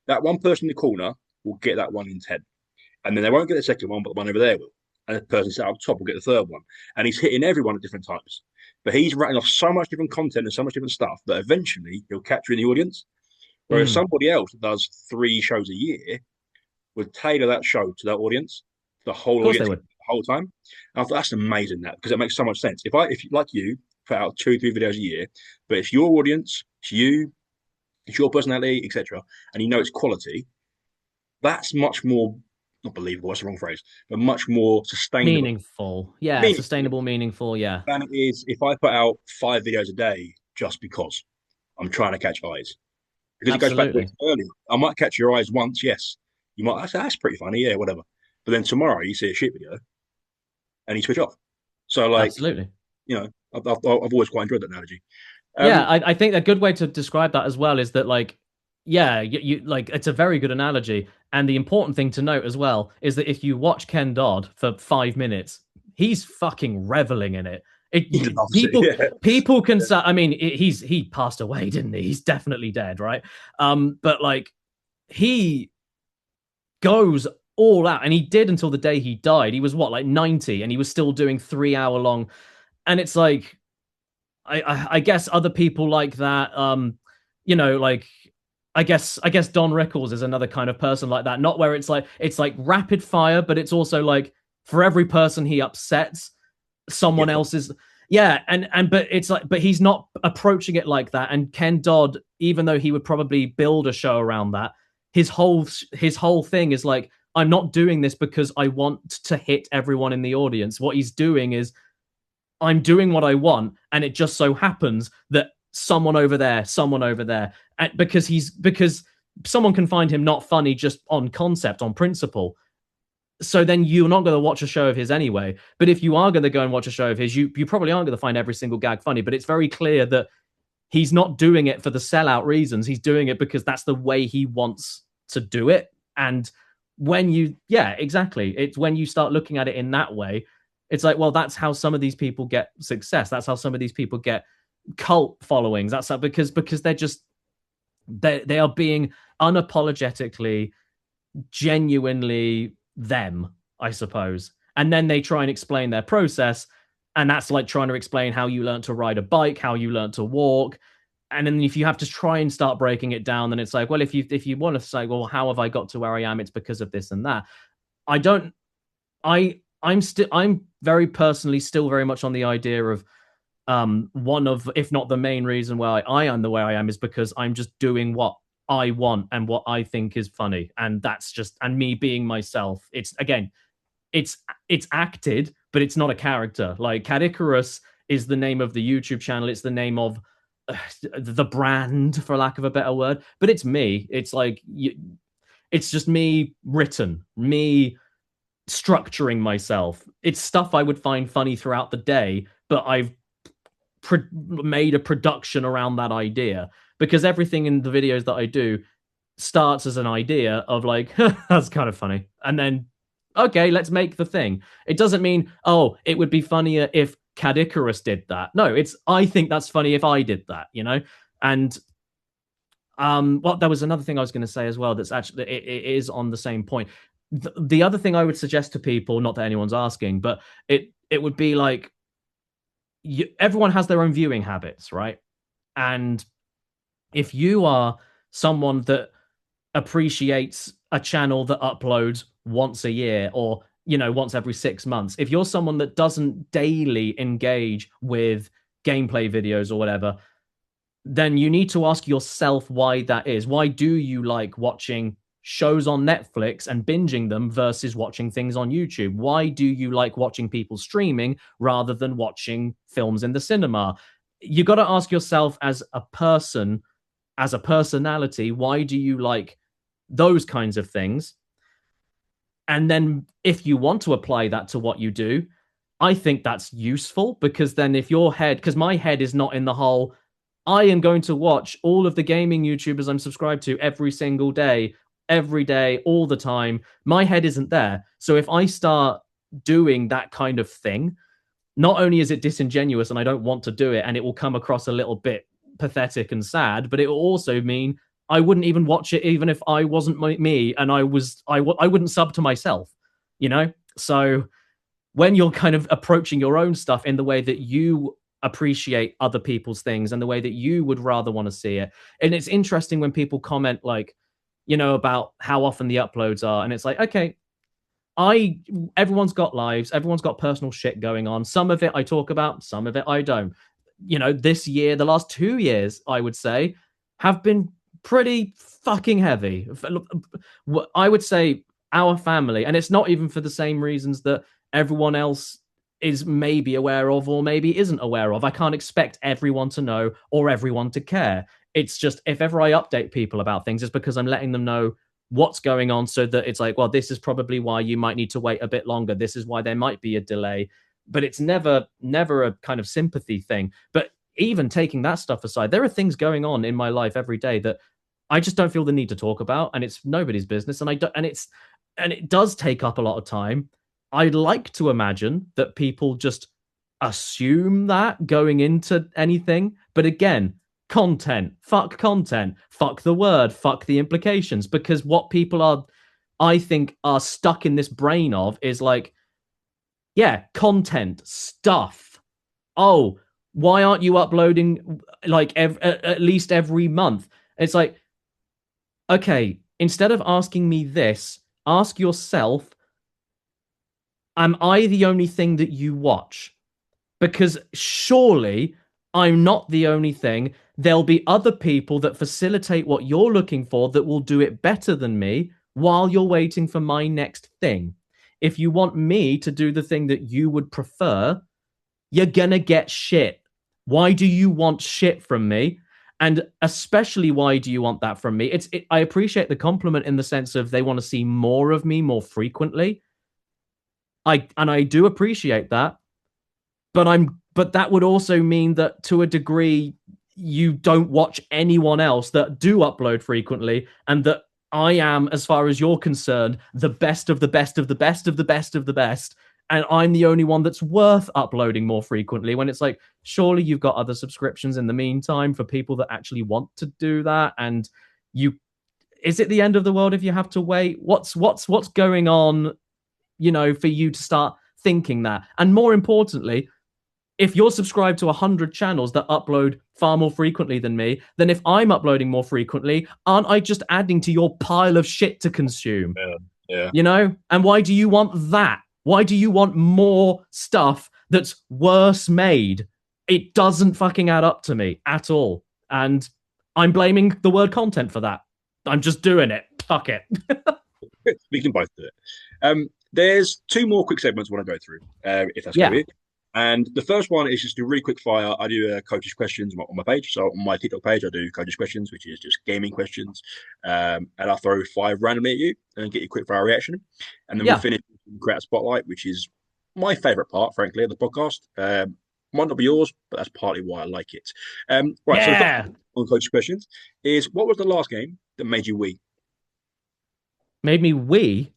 that one person in the corner will get that one in 10, and then they won't get the second one, but the one over there will. And the person sat up top will get the third one. And he's hitting everyone at different times. But he's rattling off so much different content and so much different stuff that eventually he'll capture in the audience. Whereas somebody else that does 3 shows a year would tailor that show to that audience, the whole Of course they audience, would. whole time. And I thought that's amazing that because it makes so much sense. If like you put out 2, 3 videos a year, but it's your audience, it's your personality, etc., and you know it's quality, that's much more not believable. That's the wrong phrase, but much more sustainable. Meaningful. Yeah, Meaningful sustainable, meaningful. Yeah, than it is if I put out 5 videos a day just because I'm trying to catch eyes. Because it goes back to what absolutely. I said earlier. I might catch your eyes once, yes. You might say that's pretty funny, yeah, whatever. But then tomorrow you see a shit video and you switch off. So like, Absolutely. I've always quite enjoyed that analogy. Yeah, Um, I think a good way to describe that as well is that like, yeah, you like it's a very good analogy. And the important thing to note as well is that if you watch Ken Dodd for 5 minutes, he's fucking reveling in it. he It loves it, people yeah. people can say, I mean, he passed away, didn't he? He's definitely dead, right? But like he goes all out, and he did until the day he died. He was what, like 90, and he was still doing 3 hour long. And it's like I guess other people like that, like I guess Don Rickles is another kind of person like that. Not where it's like rapid fire, but it's also like for every person he upsets, You someone get else is. Yeah, and but it's like, but he's not approaching it like that. And Ken Dodd, even though he would probably build a show around that, his whole thing is like, I'm not doing this because I want to hit everyone in the audience. What he's doing is, I'm doing what I want, and it just so happens that someone over there, and because someone can find him not funny just on concept, on principle. So then you're not going to watch a show of his anyway. But if you are going to go and watch a show of his, you probably aren't going to find every single gag funny. But it's very clear that he's not doing it for the sellout reasons. He's doing it because that's the way he wants to do it. And yeah, exactly. It's when you start looking at it in that way, it's like, well, that's how some of these people get success. That's how some of these people get cult followings. That's how, because they are being unapologetically, genuinely them, I suppose. And then they try and explain their process, and that's like trying to explain how you learn to ride a bike, how you learn to walk. And then if you have to try and start breaking it down, then it's like, well, if you want to say, well, how have I got to where I am? It's because of this and that. I don't. I'm very personally still very much on the idea of, one of, if not the main reason why I am the way I am is because I'm just doing what I want and what I think is funny, and that's just, and me being myself. It's again, it's acted, but it's not a character. Like Caddicarus is the name of the YouTube channel. It's the name of the brand, for lack of a better word. But it's me. It's like it's just me written, me structuring myself. It's stuff I would find funny throughout the day, but I've made a production around that idea, because everything in the videos that I do starts as an idea of like, that's kind of funny, and then okay, let's make the thing. It doesn't mean, oh, it would be funnier if Caddicarus did that. No, it's, I think that's funny if I did that, you know. And well, there was another thing I was going to say as well that's actually, it is on the same point. The other thing I would suggest to people, not that anyone's asking, but it would be like, everyone has their own viewing habits, right? And if you are someone that appreciates a channel that uploads once a year, or once every 6 months, if you're someone that doesn't daily engage with gameplay videos or whatever, then you need to ask yourself why that is. Why do you like watching shows on Netflix and binging them versus watching things on YouTube? Why do you like watching people streaming rather than watching films in the cinema? You got to ask yourself, as a person, as a personality, why do you like those kinds of things? And then if you want to apply that to what you do, I think that's useful, because then if your head, because my head is not in the whole, I am going to watch all of the gaming YouTubers I'm subscribed to every single day, every day, all the time. My head isn't there. So if I start doing that kind of thing, not only is it disingenuous and I don't want to do it, and it will come across a little bit pathetic and sad, but it will also mean I wouldn't even watch it even if I wasn't me, and I wouldn't sub to myself, you know? So when you're kind of approaching your own stuff in the way that you appreciate other people's things and the way that you would rather want to see it. And it's interesting when people comment like, about how often the uploads are. And it's like, okay, I everyone's got lives, everyone's got personal shit going on. Some of it I talk about, some of it I don't. This year, the last 2 years, I would say, have been pretty fucking heavy. I would say our family, and it's not even for the same reasons that everyone else is maybe aware of or maybe isn't aware of. I can't expect everyone to know or everyone to care. It's just if ever I update people about things, it's because I'm letting them know what's going on so that it's like, well, this is probably why you might need to wait a bit longer. This is why there might be a delay. But it's never a kind of sympathy thing. But even taking that stuff aside, there are things going on in my life every day that I just don't feel the need to talk about, and it's nobody's business. And I don't, and it does take up a lot of time. I'd like to imagine that people just assume that going into anything. But again, content, fuck the word, fuck the implications. Because what people are, I think, are stuck in this brain of is like, yeah, content, stuff. Oh, why aren't you uploading like at least every month? It's like, okay, instead of asking me this, ask yourself, am I the only thing that you watch? Because surely I'm not the only thing. There'll be other people that facilitate what you're looking for that will do it better than me while you're waiting for my next thing. If you want me to do the thing that you would prefer, you're gonna get shit. Why do you want shit from me? And especially, why do you want that from me? I appreciate the compliment in the sense of they want to see more of me more frequently. I do appreciate that, but that would also mean that to a degree you don't watch anyone else that do upload frequently, and that I am, as far as you're concerned, the best of the best of the best of the best of the best, and I'm the only one that's worth uploading more frequently. When it's like, surely you've got other subscriptions in the meantime for people that actually want to do that, and you is it the end of the world if you have to wait? What's going on, for you to start thinking that? And more importantly, if you're subscribed to 100 channels that upload far more frequently than me, then if I'm uploading more frequently, aren't I just adding to your pile of shit to consume? Yeah, yeah. And why do you want that? Why do you want more stuff that's worse made? It doesn't fucking add up to me at all. And I'm blaming the word content for that. I'm just doing it. Fuck it. We can both do it. There's two more quick segments I want to go through, if that's okay Yeah. with you. And the first one is just a really quick fire. I do coaches questions on my page. So on my TikTok page, I do coaches questions, which is just gaming questions. And I'll throw five randomly at you and get your quick fire reaction. And then we'll Yeah. finish with create a spotlight, which is my favorite part, frankly, of the podcast. Might not be yours, but that's partly why I like it. Right. So the first Yeah. one on coaches questions is, what was the last game that made you weak? Made me wee.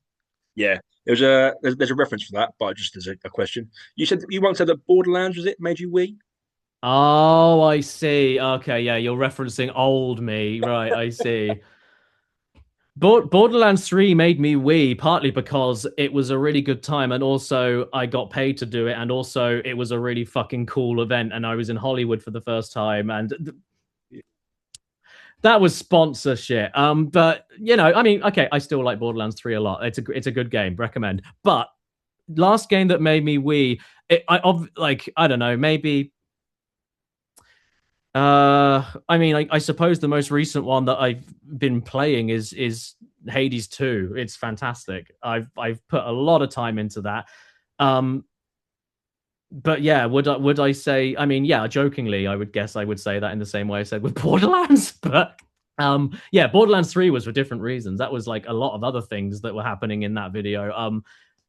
Yeah, there's a reference for that, but just as a question, you said you once said that Borderlands was it made you wee. Oh, I see. Okay, yeah, you're referencing old me. Right, I see. Borderlands 3 made me wee, partly because it was a really good time, and also I got paid to do it, and also it was a really fucking cool event, and I was in Hollywood for the first time, and that was sponsorship. But I mean, okay, I still like Borderlands 3 a lot. It's a good game, recommend. But last game that made me wee, I don't know, maybe I mean, I suppose the most recent one that I've been playing is Hades 2. It's fantastic. I've put a lot of time into that. Um, but yeah, would I say? I mean, yeah, jokingly, I would guess I would say that in the same way I said with Borderlands. But yeah, Borderlands 3 was for different reasons. That was like a lot of other things that were happening in that video.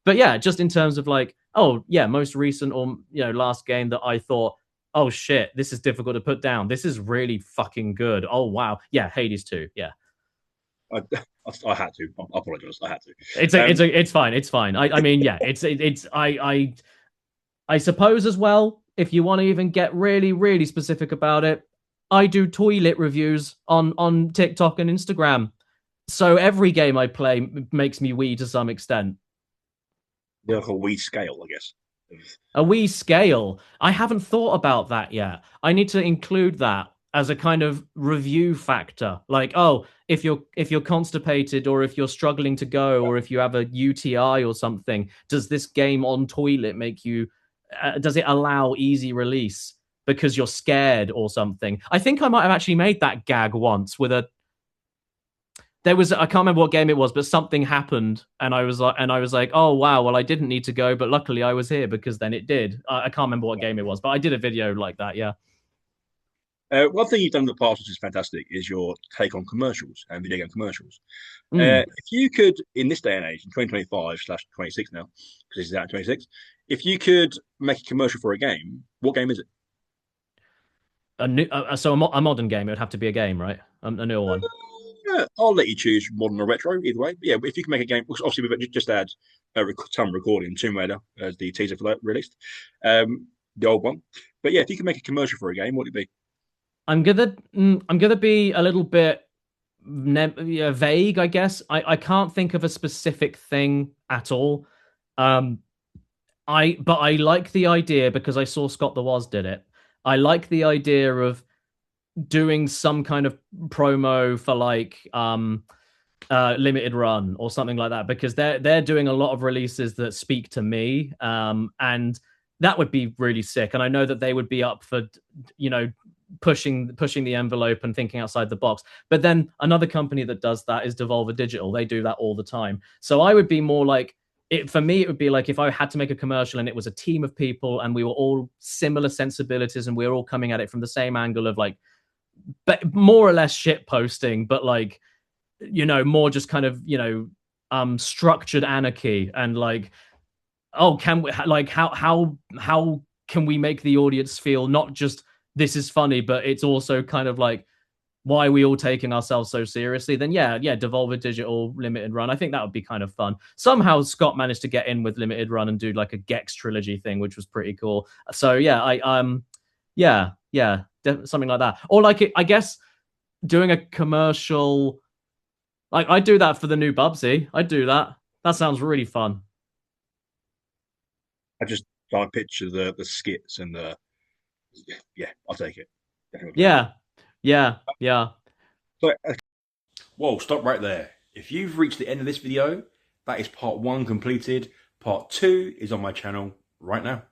But yeah, just in terms of like, oh yeah, most recent or last game that I thought, oh shit, this is difficult to put down. This is really fucking good. Oh wow, yeah, Hades 2. Yeah, I, I had to. I apologize. I had to. it's fine. It's fine. I mean, yeah, it's I suppose as well. If you want to even get really really specific about it, I do toilet reviews on TikTok and Instagram. So every game I play makes me wee to some extent. The whole wee scale, I guess. A wee scale. I haven't thought about that yet. I need to include that. as a kind of review factor. Like, oh, if you're constipated or if you're struggling to go or if you have a UTI or something, does this game on toilet make you does it allow easy release because you're scared or something? I think I might have actually made that gag once with a there was I can't remember what game it was, but something happened, and I was like, oh wow, well I didn't need to go, but luckily I was here because then it did. I can't remember what game it was, but I did a video like that. Yeah. One thing you've done in the past, which is fantastic, is your take on commercials and video game commercials. Mm. If you could, in this day and age, in 2025/26 now, because this is out in 26, if you could make a commercial for a game, what game is it? A modern game. It would have to be a game, right? A newer one. I'll let you choose modern or retro, either way. But yeah, if you can make a game, obviously we've just had a ton recording Tomb Raider as the teaser for that released, the old one. But yeah, if you can make a commercial for a game, what would it be? I'm gonna be a little bit yeah, vague, I guess. I can't think of a specific thing at all. Um, but I like the idea because I saw Scott the Woz did it. I like the idea of doing some kind of promo for like limited run or something like that because they're doing a lot of releases that speak to me, and that would be really sick. And I know that they would be up for you know pushing the envelope and thinking outside the box. But then another company that does that is Devolver Digital. They do that all the time. So I would be more like it for me. It would be like if I had to make a commercial and it was a team of people and we were all similar sensibilities and we were all coming at it from the same angle of like, but more or less shit posting, but like more just kind of structured anarchy and like, oh, can we like how can we make the audience feel not just this is funny, but it's also kind of like why are we all taking ourselves so seriously? Then yeah, Devolver Digital Limited Run. I think that would be kind of fun. Somehow Scott managed to get in with Limited Run and do like a Gex trilogy thing, which was pretty cool. So yeah, something like that. Or like I guess doing a commercial. Like I'd do that for the new Bubsy. I'd do that. That sounds really fun. I just I picture the skits and the yeah, I'll take it. Definitely take it. Yeah, yeah. So, whoa, stop right there. If you've reached the end of this video, that is part one completed. Part two is on my channel right now.